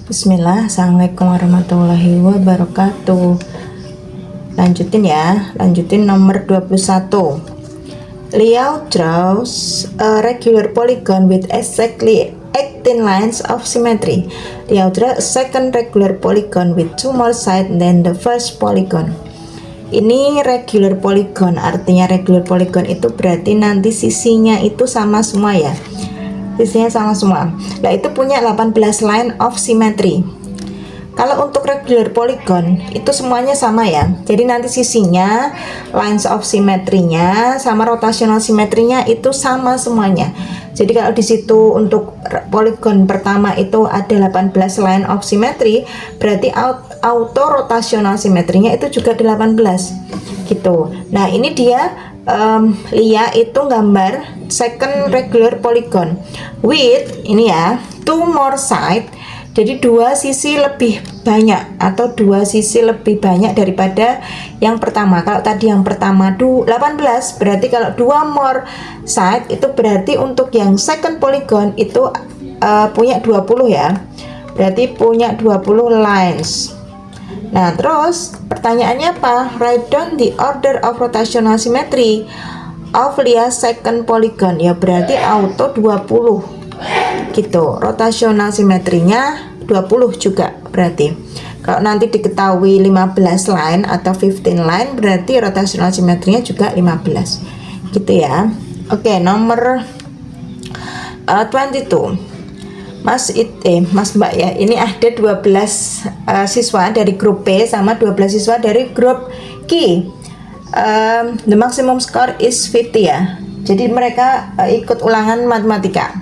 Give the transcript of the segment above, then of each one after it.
Bismillah, Assalamualaikum warahmatullahi wabarakatuh. Lanjutin nomor 21. Liao draws a regular polygon with exactly 18 lines of symmetry. Liao draws a second regular polygon with two more sides than the first polygon. Ini regular polygon, artinya regular polygon itu berarti nanti sisinya itu sama semua ya. Sisinya sama semua. Nah, itu punya 18 line of symmetry. Kalau untuk regular polygon itu semuanya sama ya. Jadi nanti sisinya, lines of symmetry-nya sama rotational symmetry-nya itu sama semuanya. Jadi kalau di situ untuk polygon pertama itu ada 18 line of symmetry, berarti auto rotational symmetry-nya itu juga 18 gitu. Nah, ini dia Lia itu gambar second regular polygon with ini ya, two more side. Jadi dua sisi lebih banyak atau dua sisi lebih banyak daripada yang pertama. Kalau tadi yang pertama 18, berarti kalau dua more side itu berarti untuk yang second polygon itu punya 20 ya. Berarti punya 20 lines. Nah, terus pertanyaannya apa? Write down the order of rotational symmetry of Lia's second polygon. Ya berarti auto 20 gitu. Rotational symmetry-nya 20 juga berarti. Kalau nanti diketahui 15 line atau 15 line berarti rotational symmetry-nya juga 15 gitu ya. Oke, nomor 22. Mas Mbak ya, ini ada 12 siswa dari grup B sama 12 siswa dari grup Q. The maximum score is 50 ya. Jadi mereka ikut ulangan matematika.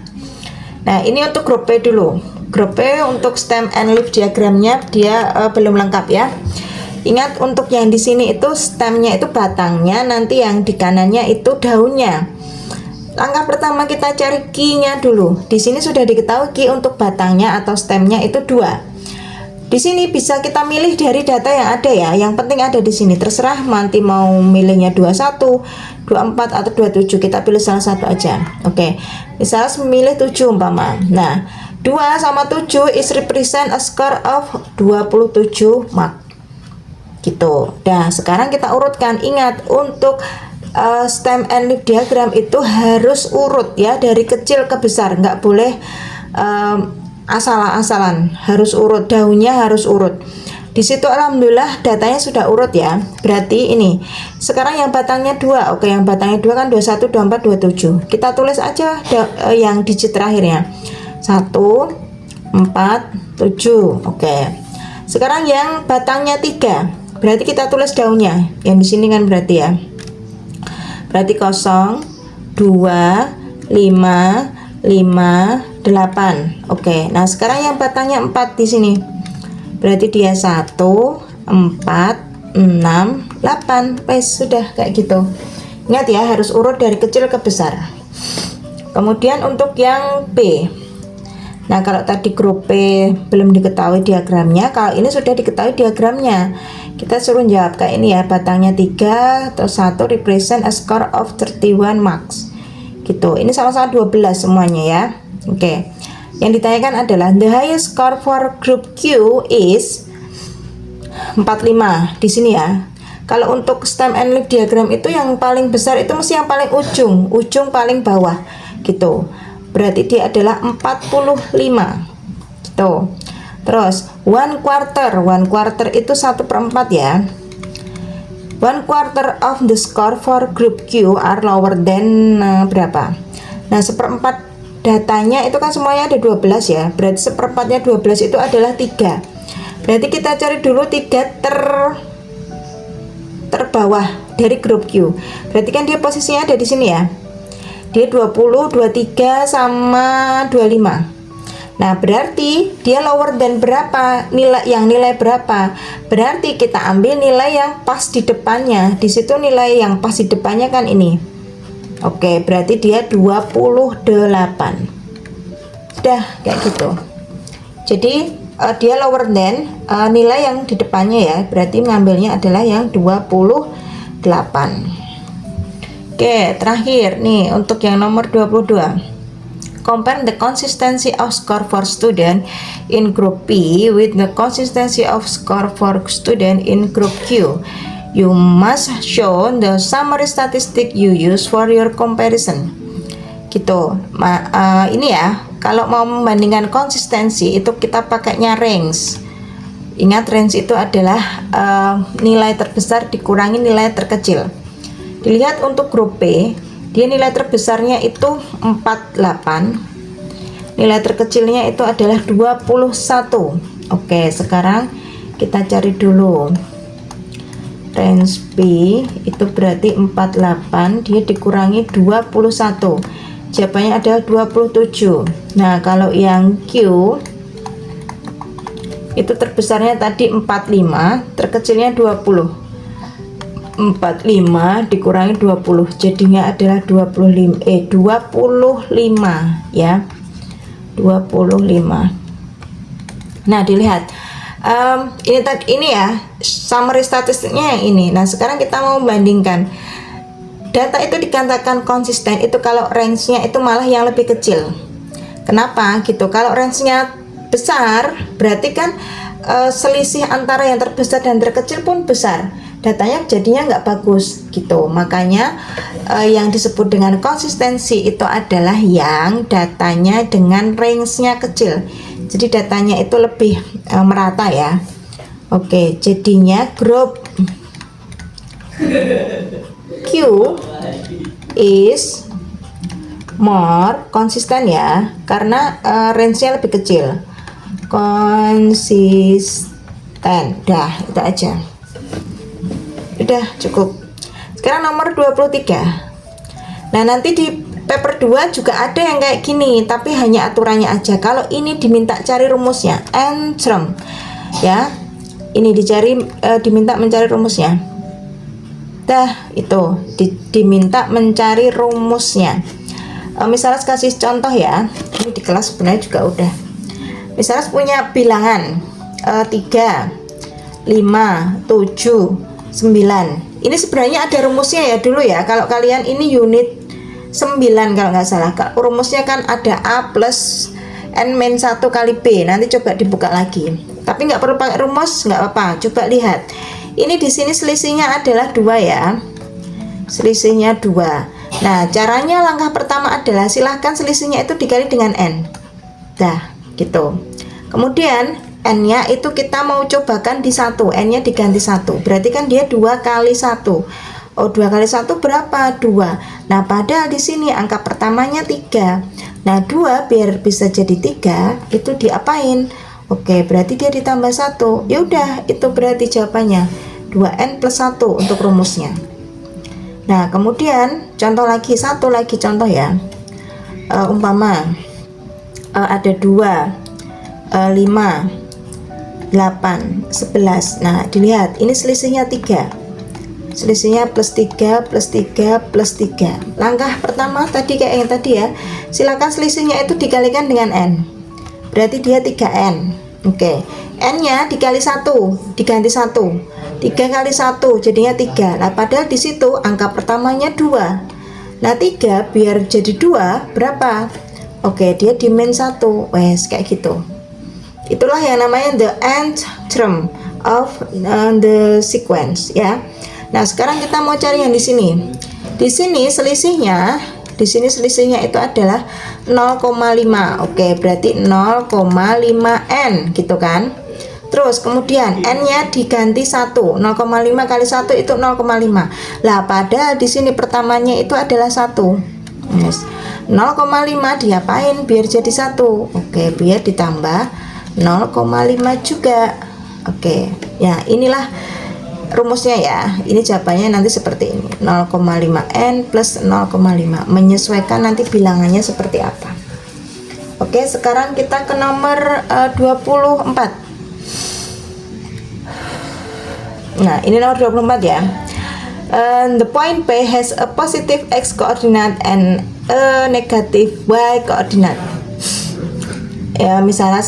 Nah, ini untuk grup B dulu. Grup B untuk stem and leaf diagramnya dia belum lengkap ya. Ingat untuk yang di sini itu stemnya itu batangnya, nanti yang di kanannya itu daunnya. Langkah pertama kita cari key-nya dulu. Di sini sudah diketahui key untuk batangnya atau stemnya itu 2. Di sini bisa kita milih dari data yang ada ya. Yang penting ada di sini. Terserah nanti mau milihnya 21, 24 atau 27. Kita pilih salah satu aja. Oke. Misalnya memilih 7 umpama. Nah, 2 sama 7 is represent a score of 27 mark. Gitu. Nah, sekarang kita urutkan. Ingat untuk stem and leaf diagram itu harus urut ya, dari kecil ke besar, nggak boleh asal-asalan, harus urut, daunnya harus urut. Di situ alhamdulillah datanya sudah urut ya. Berarti ini sekarang yang batangnya 2. Oke, yang batangnya 2 kan 21, 24, 27. Kita tulis aja yang digit terakhirnya 1, 4, 7. Oke. Sekarang yang batangnya 3. Berarti kita tulis daunnya. Yang di sini kan berarti ya. Berarti 0, 2, 5, 8. Oke. Nah, sekarang yang batangnya 4 di sini. Berarti dia 1, 4, 6, 8. Wes, sudah kayak gitu. Ingat ya, harus urut dari kecil ke besar. Kemudian untuk yang B. Nah, kalau tadi grup B belum diketahui diagramnya, kalau ini sudah diketahui diagramnya. Kita suruh jawab kayak ini ya, batangnya 3 atau 1 represent a score of 31 marks. Gitu. Ini sama-sama 12 semuanya ya. Oke. Yang ditanyakan adalah the highest score for group Q is 45 di sini ya. Kalau untuk stem and leaf diagram itu yang paling besar itu mesti yang paling ujung paling bawah gitu. Berarti dia adalah 45 gitu. Terus 1 quarter itu 1/4 ya. 1 quarter of the score for group Q are lower than berapa? Nah, 1/4 datanya itu kan semuanya ada 12 ya. Berarti 1/4-nya 12 itu adalah 3. Berarti kita cari dulu 3 terbawah dari grup Q. Berarti kan dia posisinya ada di sini ya. Dia 20, 23 sama 25. Nah, berarti dia lower than berapa? Nilai berapa? Berarti kita ambil nilai yang pas di depannya. Di situ nilai yang pas di depannya kan ini. Oke, berarti dia 28. Sudah kayak gitu. Jadi dia lower than nilai yang di depannya ya. Berarti ngambilnya adalah yang 28. Oke, terakhir nih untuk yang nomor 22. compare the consistency of score for student in group P with the consistency of score for student in group Q. You must show the summary statistic you use for your comparison. Gitu. Ini ya, kalau mau membandingkan konsistensi itu kita pakainya range. Ingat, range itu adalah nilai terbesar dikurangi nilai terkecil. Dilihat untuk grup P, dia nilai terbesarnya itu 48, nilai terkecilnya itu adalah 21. Oke, sekarang kita cari dulu range P itu berarti 48, dia dikurangi 21, jawabannya adalah 27. Nah, kalau yang Q itu terbesarnya tadi 45, terkecilnya 20. 45 dikurangi 20 jadinya adalah 25 ya, 25. Nah, dilihat ini ya summary statistiknya yang ini. Nah, sekarang kita mau membandingkan data itu dikatakan konsisten itu kalau range-nya itu malah yang lebih kecil. Kenapa gitu? Kalau range-nya besar berarti kan selisih antara yang terbesar dan terkecil pun besar, datanya jadinya nggak bagus gitu. Makanya yang disebut dengan konsistensi itu adalah yang datanya dengan range-nya kecil, jadi datanya itu lebih merata ya. Oke, jadinya grup Q is more konsisten ya, karena range-nya lebih kecil. Konsisten, dah itu aja, udah cukup. Sekarang nomor 23. Nah, nanti di paper 2 juga ada yang kayak gini, tapi hanya aturannya aja. Kalau ini diminta cari rumusnya, term ya, ini diminta mencari rumusnya. Dah, itu diminta mencari rumusnya. Misalnya kasih contoh ya, ini di kelas sebenarnya juga udah. Misalnya punya bilangan 3, 5, 7, 9. Ini sebenarnya ada rumusnya ya dulu ya. Kalau kalian ini unit 9 kalau nggak salah, rumusnya kan ada A plus N-1 kali B. Nanti coba dibuka lagi, tapi nggak perlu pakai rumus, nggak apa-apa. Coba lihat, ini di sini selisihnya adalah 2 ya, selisihnya 2. Nah, caranya langkah pertama adalah silahkan selisihnya itu dikali dengan N. Dah, gitu. Kemudian N-nya itu kita mau cobakan di 1, N-nya diganti 1, berarti kan dia 2 kali 1. Oh, 2 kali 1 berapa? 2. Nah, padahal di sini angka pertamanya 3. Nah, 2 biar bisa jadi 3 itu diapain? Oke, berarti dia ditambah 1. Ya udah, itu berarti jawabannya 2N plus 1 untuk rumusnya. Nah, kemudian contoh lagi, satu lagi contoh ya. Umpama ada 2, 5, 8, 11. Nah, dilihat ini selisihnya 3. Selisihnya plus 3 plus 3 plus 3. Langkah pertama tadi kayak yang tadi ya, silakan selisihnya itu dikalikan dengan N, berarti dia 3N. Oke, N-nya dikali 1, diganti 1, 3 kali 1 jadinya 3. Nah, padahal di situ angka pertamanya 2. Nah, 3 biar jadi 2 berapa? Oke, dia di min 1. Wes, kayak gitu. Itulah yang namanya the nth term of the sequence ya. Nah, sekarang kita mau cari yang di sini. Di sini selisihnya itu adalah 0,5. Oke, berarti 0,5N gitu kan. Terus kemudian N-nya diganti 1. 0,5 kali 1 itu 0,5. Lah, padahal di sini pertamanya itu adalah 1. Yes. 0,5 diapain biar jadi 1? Oke, biar ditambah 0,5 juga. Oke, ya inilah rumusnya ya. Ini jawabannya nanti seperti ini, 0,5N plus 0,5, menyesuaikan nanti bilangannya seperti apa. Oke, sekarang kita ke nomor 24. Nah, ini nomor 24 ya. The point P has a positive X coordinate and a negative Y coordinate. Ya, misalnya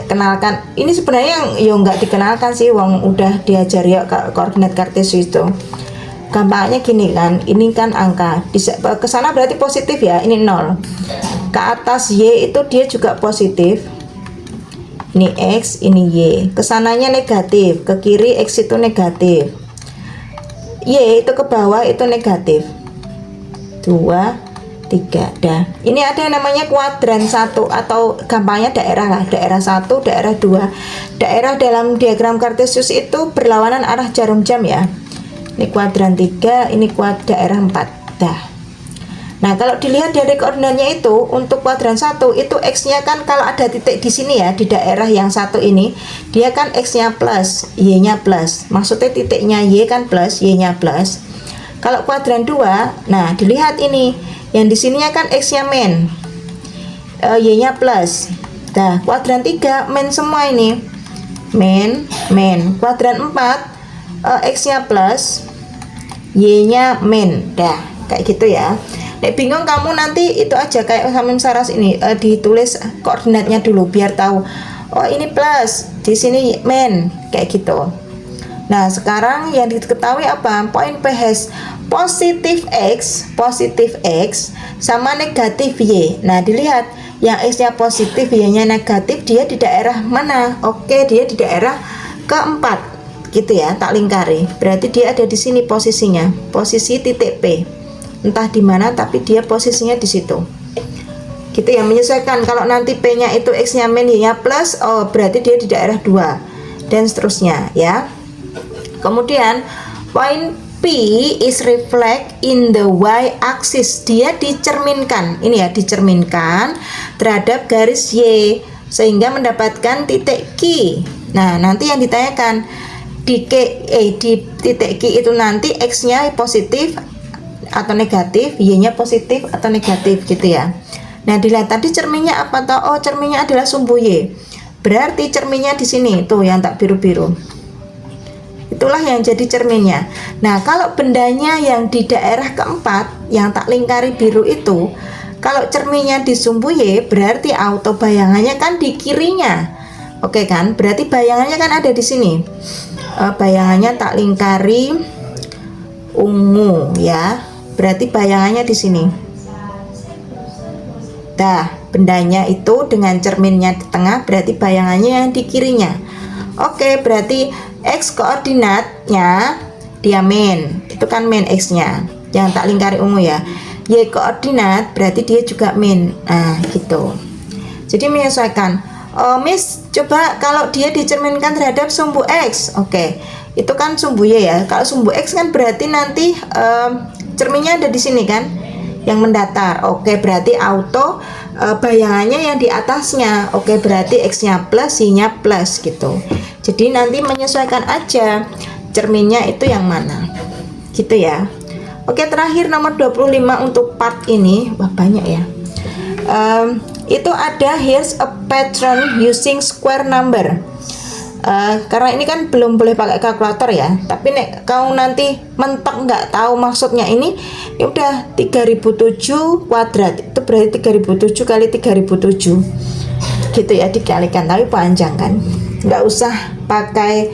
kenalkan, ini sebenarnya yang nggak dikenalkan sih, wong udah diajari ya koordinat kartesius itu. Gampangnya gini kan, ini kan angka ke sana berarti positif ya, ini 0. ke atas Y itu dia juga positif. Ini X, ini Y. Kesananya negatif, ke kiri X itu negatif, Y itu ke bawah itu negatif. 2, 3. Dah. Ini ada yang namanya kuadran 1 atau gampangnya daerah lah. Daerah 1, daerah 2. Daerah dalam diagram Kartesius itu berlawanan arah jarum jam ya. Ini kuadran 3, ini daerah 4. Dah. Nah, kalau dilihat dari koordinatnya itu untuk kuadran 1 itu X-nya kan kalau ada titik di sini ya, di daerah yang satu ini, dia kan X-nya plus, Y-nya plus. Maksudnya titiknya Y kan plus, Y-nya plus. Kalau kuadran 2, nah dilihat ini, yang di sininya kan X-nya min, Y-nya plus. Nah, kuadran 3 min semua ini. Min. Kuadran 4 X-nya plus, Y-nya min. Dah, kayak gitu ya. Nek bingung kamu nanti itu aja kayak Samin Saras ini, ditulis koordinatnya dulu biar tahu. Oh, ini plus, di sini min, kayak gitu. Nah, sekarang yang diketahui apa? Poin PH positif X sama negatif Y. Nah, dilihat yang X-nya positif, Y-nya negatif, dia di daerah mana? Oke, dia di daerah keempat, gitu ya, tak lingkari. Berarti dia ada di sini posisinya, posisi titik P. Entah di mana, tapi dia posisinya di situ. Gitu ya, menyesuaikan. Kalau nanti P-nya itu X-nya min, Y-nya plus, oh berarti dia di daerah 2 dan seterusnya ya. Kemudian point P is reflect in the y-axis. Dia dicerminkan, ini ya, dicerminkan terhadap garis Y sehingga mendapatkan titik Q. Nah, nanti yang ditanyakan di titik Q itu nanti X-nya positif atau negatif, Y-nya positif atau negatif, gitu ya. Nah, dilihat tadi cerminnya apa toh? Oh, cerminnya adalah sumbu Y. Berarti cerminnya di sini tuh yang tak biru-biru. Itulah yang jadi cerminnya. Nah, kalau bendanya yang di daerah keempat yang tak lingkari biru itu, kalau cerminnya di sumbu Y, berarti auto bayangannya kan di kirinya. Oke kan? Berarti bayangannya kan ada di sini. Bayangannya tak lingkari ungu ya. Berarti bayangannya di sini. Dah, bendanya itu dengan cerminnya di tengah, berarti bayangannya yang di kirinya. Oke, berarti X koordinatnya dia min, itu kan min X-nya yang tak lingkari ungu ya. Y koordinat berarti dia juga min. Nah, gitu. Jadi menyesuaikan. Miss, coba kalau dia dicerminkan terhadap sumbu X. Oke, itu kan sumbu Y ya. Kalau sumbu X kan berarti nanti cerminnya ada di sini kan, yang mendatar. Oke, berarti auto bayangannya yang di atasnya. Oke, berarti X-nya plus, Y-nya plus gitu. Jadi nanti menyesuaikan aja cerminnya itu yang mana. Gitu ya. Oke, terakhir nomor 25 untuk part ini. Wah, banyak ya. Itu ada here's a pattern using square number. Karena ini kan belum boleh pakai kalkulator ya. Tapi nek kau nanti mentok nggak tahu maksudnya ini, ya udah 3007 kuadrat itu berarti 3007 kali 3007 gitu ya, dikalikan. Tapi panjang kan, nggak usah pakai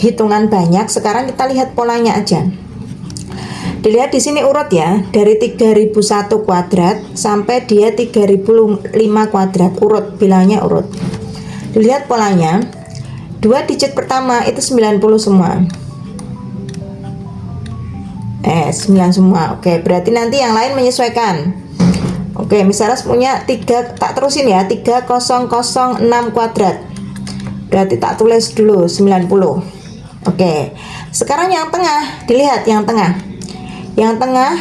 hitungan banyak. Sekarang kita lihat polanya aja. Dilihat di sini urut ya, dari 3001 kuadrat sampai dia 3005 kuadrat, urut, bilangnya urut. Dilihat polanya, 2 digit pertama itu 90 semua. 9 semua. Oke, berarti nanti yang lain menyesuaikan. Oke, misalnya punya 3, tak terusin ya, 3006 kuadrat. Berarti tak tulis dulu 90. Oke. Sekarang yang tengah, dilihat yang tengah. Yang tengah,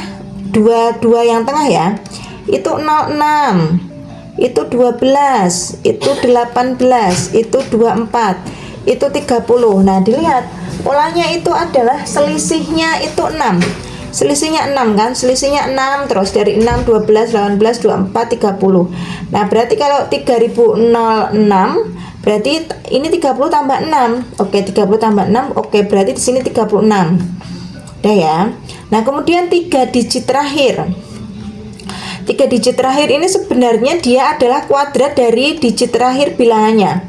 dua yang tengah ya. Itu 06. Itu 12, itu 18, itu 24, itu 30. Nah, dilihat polanya itu adalah selisihnya itu 6. Selisihnya 6 kan? Selisihnya 6 terus dari 6, 12, 18, 24, 30. Nah, berarti kalau 3006 berarti ini 30 tambah 6. Oke, 30 tambah 6. Oke, berarti di sini 36. Udah ya. Nah, kemudian 3 digit terakhir. 3 digit terakhir ini sebenarnya dia adalah kuadrat dari digit terakhir bilangannya.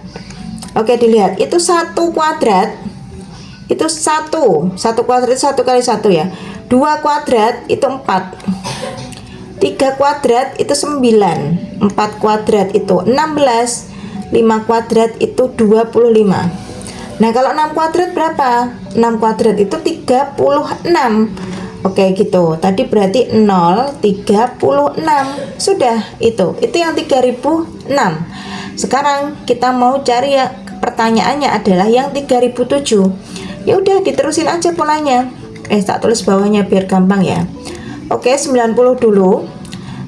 Oke, dilihat. Itu 1 kuadrat. Itu 1 kuadrat itu 1 kali 1 ya. 2 kuadrat itu 4. 3 kuadrat itu 9, 4 kuadrat itu 16, 5 kuadrat itu 25. Nah kalau 6 kuadrat berapa? 6 kuadrat itu 36. Oke gitu. Tadi berarti 0, 36. Sudah itu yang 3006. Sekarang kita mau cari ya, pertanyaannya adalah yang 3007. Ya udah diterusin aja polanya. Tak tulis bawahnya biar gampang ya. Oke, 90 dulu.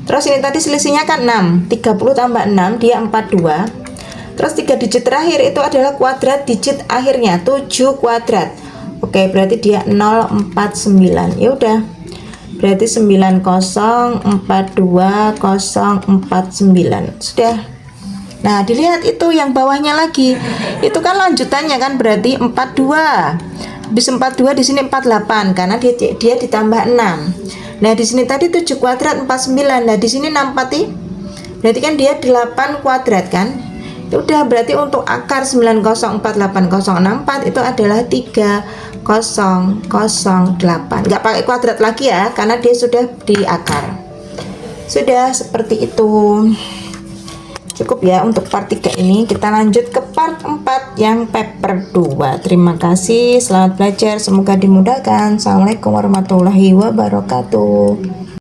Terus ini tadi selisihnya kan 6. 30 tambah 6 dia 42. Terus 3 digit terakhir itu adalah kuadrat digit akhirnya 7 kuadrat. Oke, berarti dia 049. Ya udah. Berarti 9042049. Sudah. Nah, dilihat itu yang bawahnya lagi. Itu kan lanjutannya kan berarti 42. Habis 42 di sini 48 karena dia ditambah 6. Nah, di sini tadi 7 kuadrat 49. Nah, di sini 64. Berarti kan dia 8 kuadrat kan? Ya udah, berarti untuk akar 9048064 itu adalah 3008. Enggak pakai kuadrat lagi ya karena dia sudah di akar. Sudah seperti itu. Cukup ya untuk part 3 ini. Kita lanjut ke part 4 yang paper 2. Terima kasih, selamat belajar, semoga dimudahkan. Assalamualaikum warahmatullahi wabarakatuh.